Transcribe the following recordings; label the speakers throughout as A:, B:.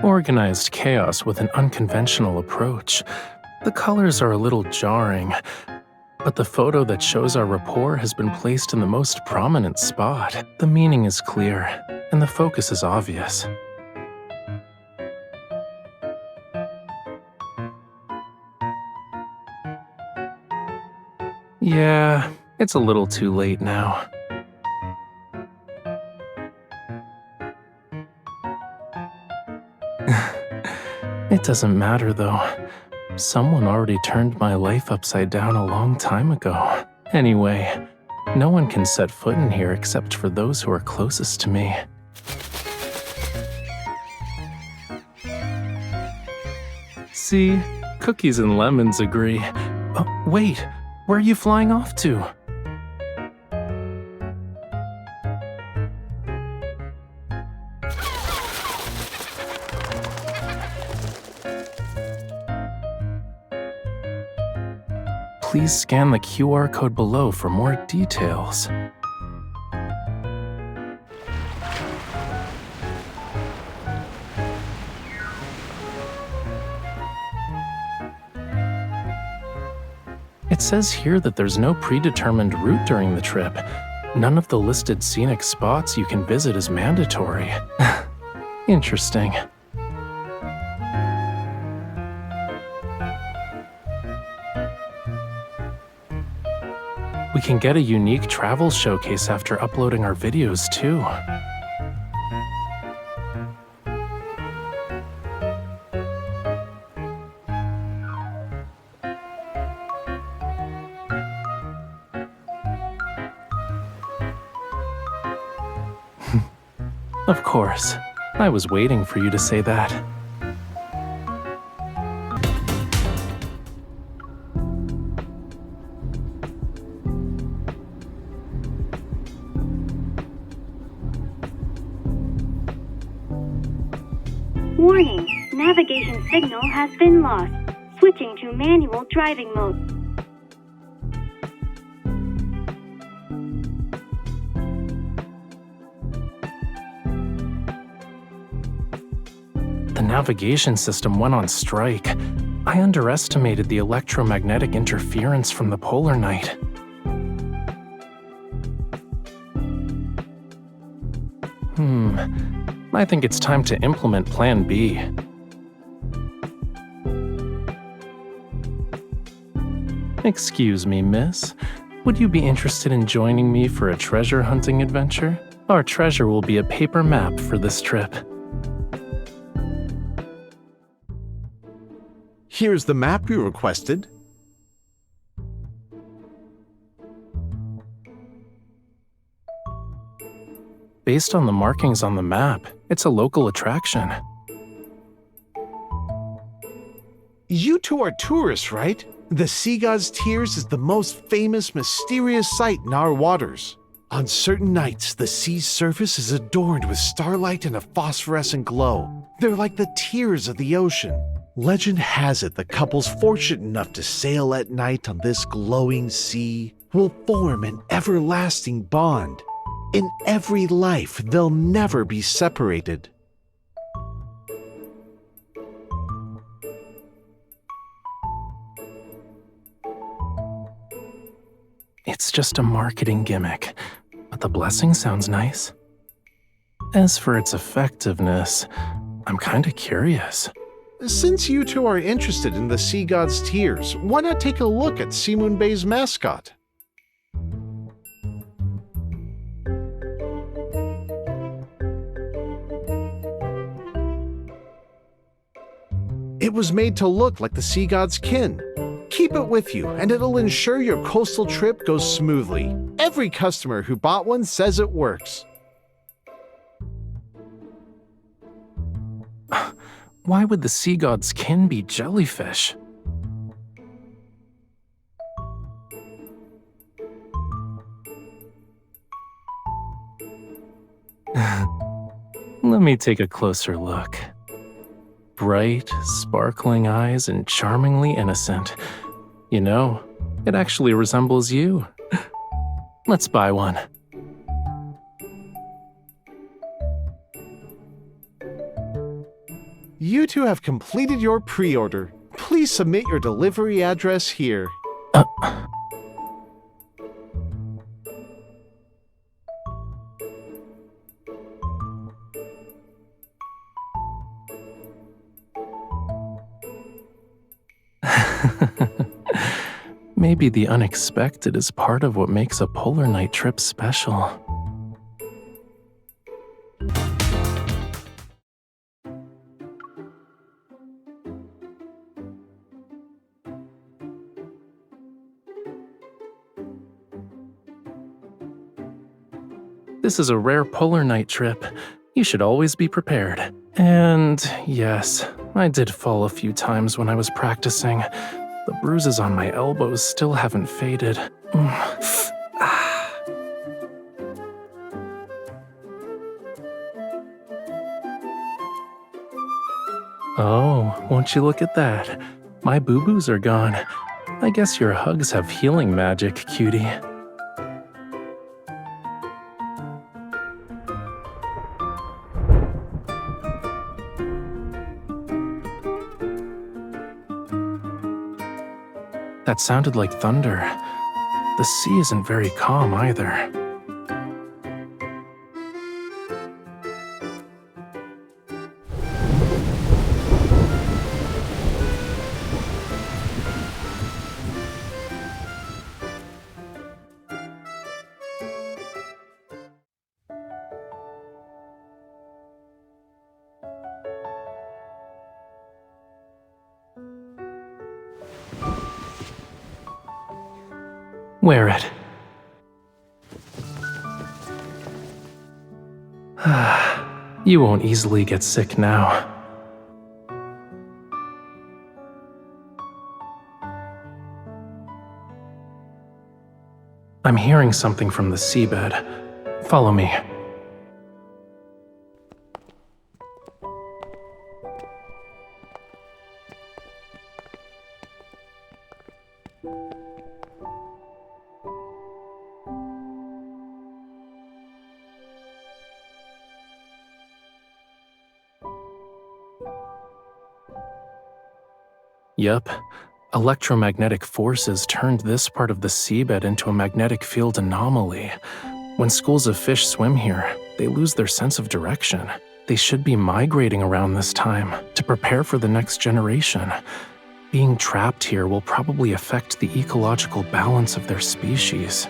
A: Organized chaos with an unconventional approach. The colors are a little jarring, but the photo that shows our rapport has been placed in the most prominent spot. The meaning is clear, and the focus is obvious. Yeah, it's a little too late now. It doesn't matter though. Someone already turned my life upside down a long time ago. Anyway, no one can set foot in here except for those who are closest to me. See, cookies and lemons agree. Oh, wait, where are you flying off to? Please scan the QR code below for more details. It says here that there's no predetermined route during the trip. None of the listed scenic spots you can visit is mandatory. Interesting. We can get a unique travel showcase after uploading our videos, too. Of course. I was waiting for you to say that.
B: Warning, navigation signal has been lost. Switching to manual driving mode.
A: The navigation system went on strike. I underestimated the electromagnetic interference from the polar night. I think it's time to implement Plan B. Excuse me, miss. Would you be interested in joining me for a treasure hunting adventure? Our treasure will be a paper map for this trip.
C: Here's the map you requested.
A: Based on the markings on the map, it's a local attraction.
C: You two are tourists, right? The Sea God's Tears is the most famous, mysterious sight in our waters. On certain nights, the sea's surface is adorned with starlight and a phosphorescent glow. They're like the tears of the ocean. Legend has it the couples fortunate enough to sail at night on this glowing sea will form an everlasting bond. In every life, they'll never be separated.
A: It's just a marketing gimmick, but the blessing sounds nice. As for its effectiveness, I'm kinda curious.
C: Since you two are interested in the Sea God's Tears, why not take a look at Seamoon Bay's mascot? It was made to look like the Sea God's kin. Keep it with you, and it'll ensure your coastal trip goes smoothly. Every customer who bought one says it works.
A: Why would the sea god's kin be jellyfish? Let me take a closer look. Bright, sparkling eyes and charmingly innocent. You know, it actually resembles you. Let's buy one.
C: You two have completed your pre-order. Please submit your delivery address here.
A: Maybe the unexpected is part of what makes a polar night trip special. This is a rare polar night trip. You should always be prepared. And yes, I did fall a few times when I was practicing. The bruises on my elbows still haven't faded. Oh, won't you look at that? My boo-boos are gone. I guess your hugs have healing magic, cutie. That sounded like thunder. The sea isn't very calm either. Wear it. You won't easily get sick now. I'm hearing something from the seabed. Follow me. Yep, electromagnetic forces turned this part of the seabed into a magnetic field anomaly. When schools of fish swim here, they lose their sense of direction. They should be migrating around this time to prepare for the next generation. Being trapped here will probably affect the ecological balance of their species.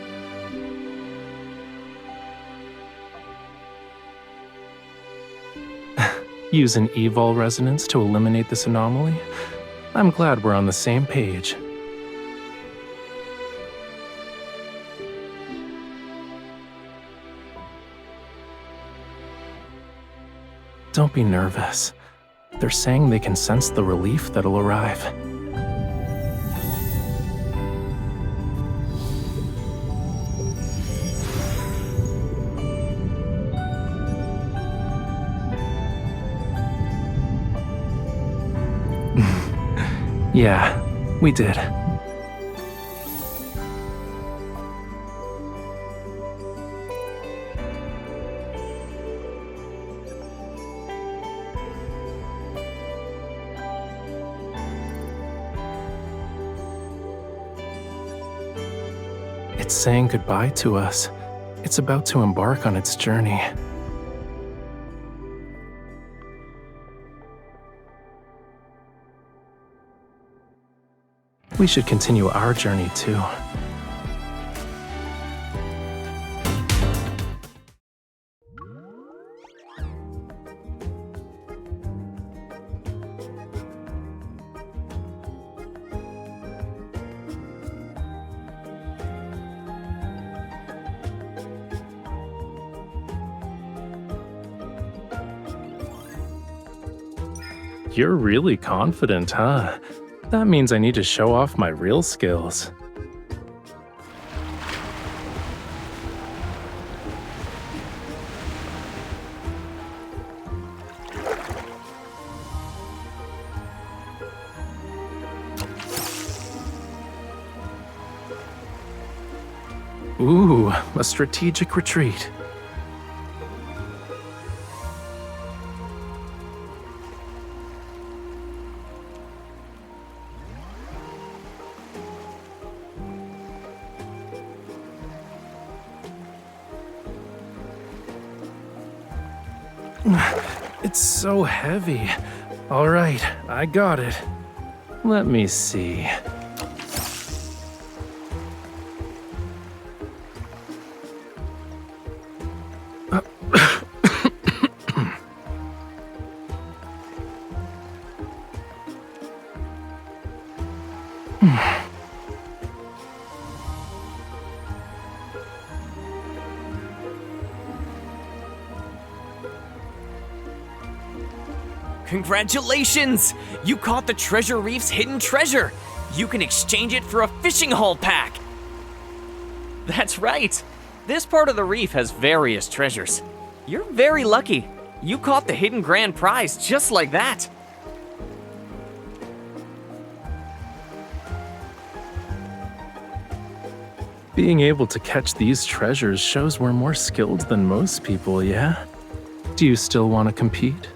A: Use an evol resonance to eliminate this anomaly? I'm glad we're on the same page. Don't be nervous. They're saying they can sense the relief that'll arrive. Yeah, we did. It's saying goodbye to us. It's about to embark on its journey. We should continue our journey too. You're really confident, huh? That means I need to show off my real skills. Ooh, a strategic retreat. It's so heavy. All right, I got it. Let me see.
D: Congratulations! You caught the Treasure Reef's hidden treasure! You can exchange it for a fishing haul pack! That's right! This part of the reef has various treasures. You're very lucky. You caught the hidden grand prize just like that.
A: Being able to catch these treasures shows we're more skilled than most people, yeah? Do you still want to compete?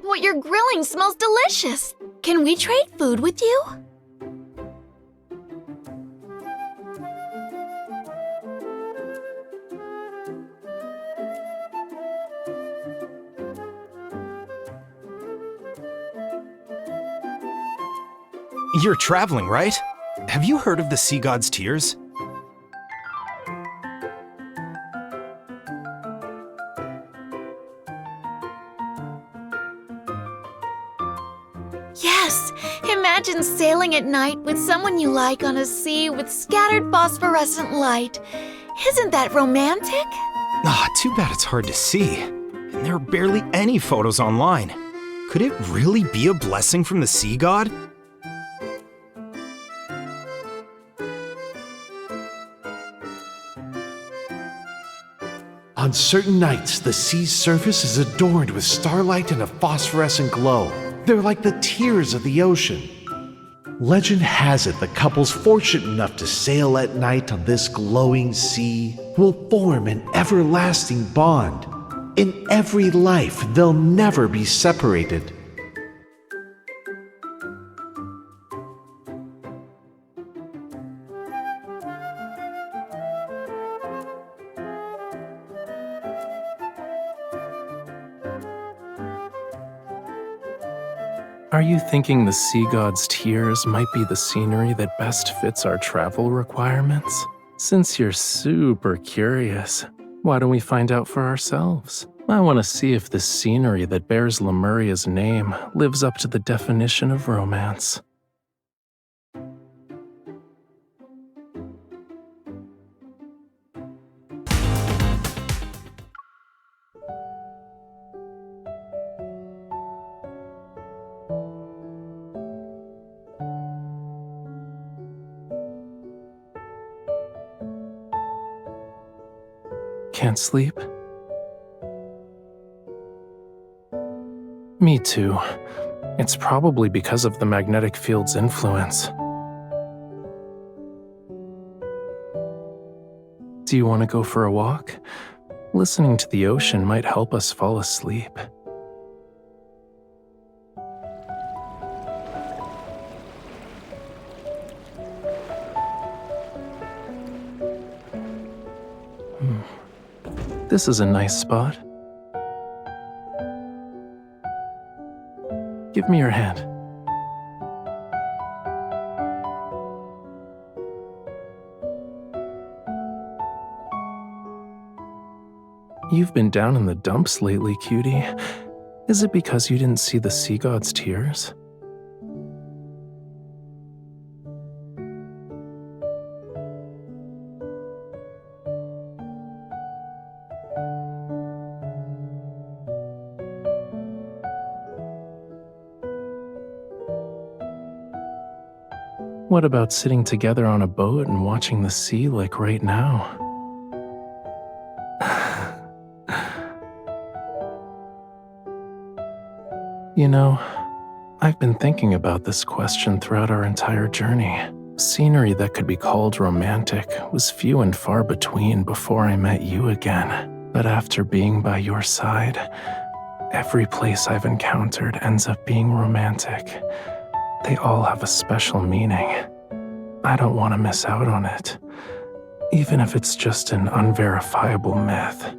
E: What you're grilling smells delicious. Can we trade food with you?
F: You're traveling, right? Have you heard of the sea god's tears?
E: Yes! Imagine sailing at night with someone you like on a sea with scattered phosphorescent light. Isn't that romantic?
F: Too bad it's hard to see. And there are barely any photos online. Could it really be a blessing from the sea god?
C: On certain nights, the sea's surface is adorned with starlight and a phosphorescent glow. They're like the tears of the ocean. Legend has it the couples fortunate enough to sail at night on this glowing sea will form an everlasting bond. In every life, they'll never be separated.
A: Are you thinking the sea god's tears might be the scenery that best fits our travel requirements? Since you're super curious, why don't we find out for ourselves? I want to see if this scenery that bears Lemuria's name lives up to the definition of romance. Can't sleep? Me too. It's probably because of the magnetic field's influence. Do you want to go for a walk? Listening to the ocean might help us fall asleep. This is a nice spot. Give me your hand. You've been down in the dumps lately, cutie. Is it because you didn't see the sea god's tears? What about sitting together on a boat and watching the sea like right now? You know, I've been thinking about this question throughout our entire journey. Scenery that could be called romantic was few and far between before I met you again. But after being by your side, every place I've encountered ends up being romantic. They all have a special meaning. I don't want to miss out on it, even if it's just an unverifiable myth.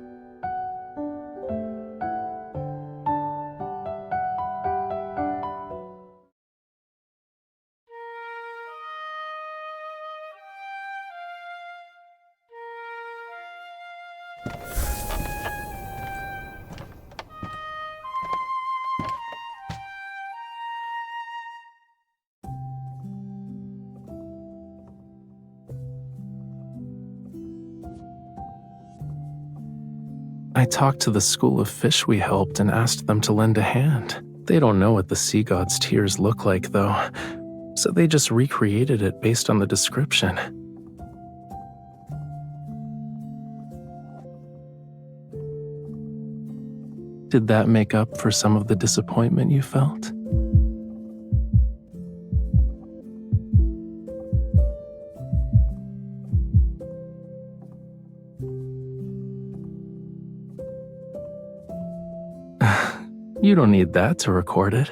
A: I talked to the school of fish we helped and asked them to lend a hand. They don't know what the sea god's tears look like, though, so they just recreated it based on the description. Did that make up for some of the disappointment you felt? You don't need that to record it.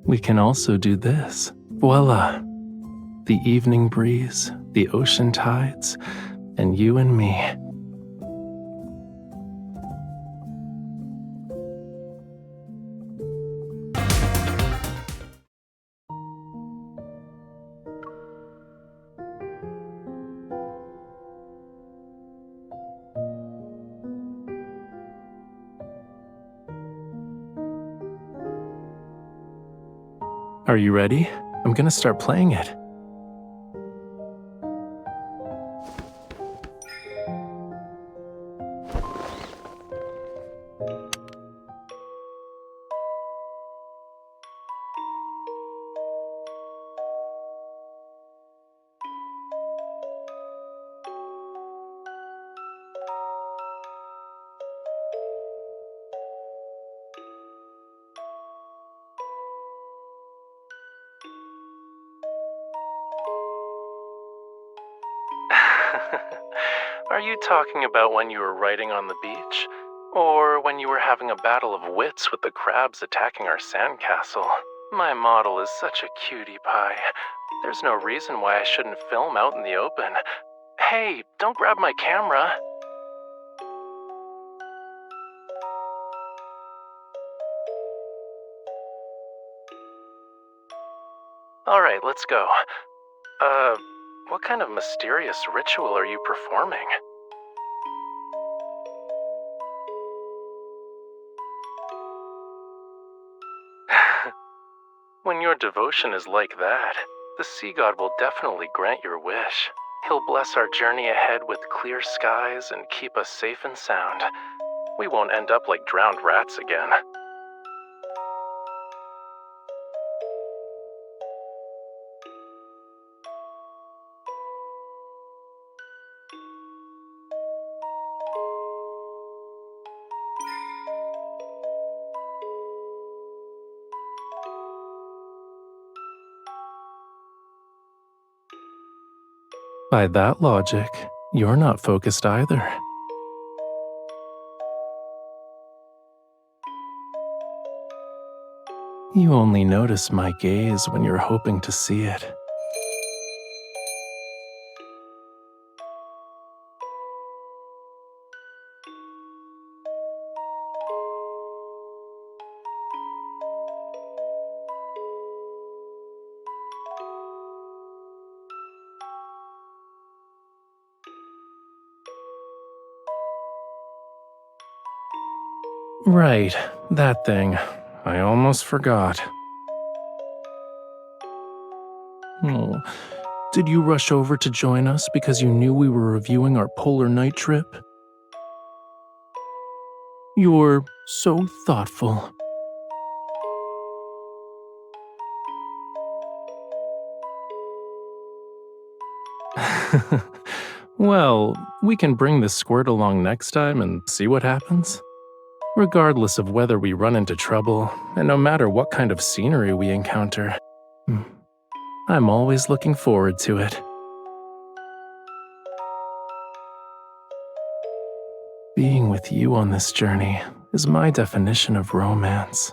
A: We can also do this. Voila! The evening breeze, the ocean tides, and you and me. Are you ready? I'm gonna start playing it. Are you talking about when you were writing on the beach? Or when you were having a battle of wits with the crabs attacking our sandcastle? My model is such a cutie pie. There's no reason why I shouldn't film out in the open. Hey, don't grab my camera. Alright, let's go. What kind of mysterious ritual are you performing? When your devotion is like that, the sea god will definitely grant your wish. He'll bless our journey ahead with clear skies and keep us safe and sound. We won't end up like drowned rats again. By that logic, you're not focused either. You only notice my gaze when you're hoping to see it. Right, that thing. I almost forgot. Oh, did you rush over to join us because you knew we were reviewing our polar night trip? You're so thoughtful. Well, we can bring the squirt along next time and see what happens. Regardless of whether we run into trouble, and no matter what kind of scenery we encounter, I'm always looking forward to it. Being with you on this journey is my definition of romance.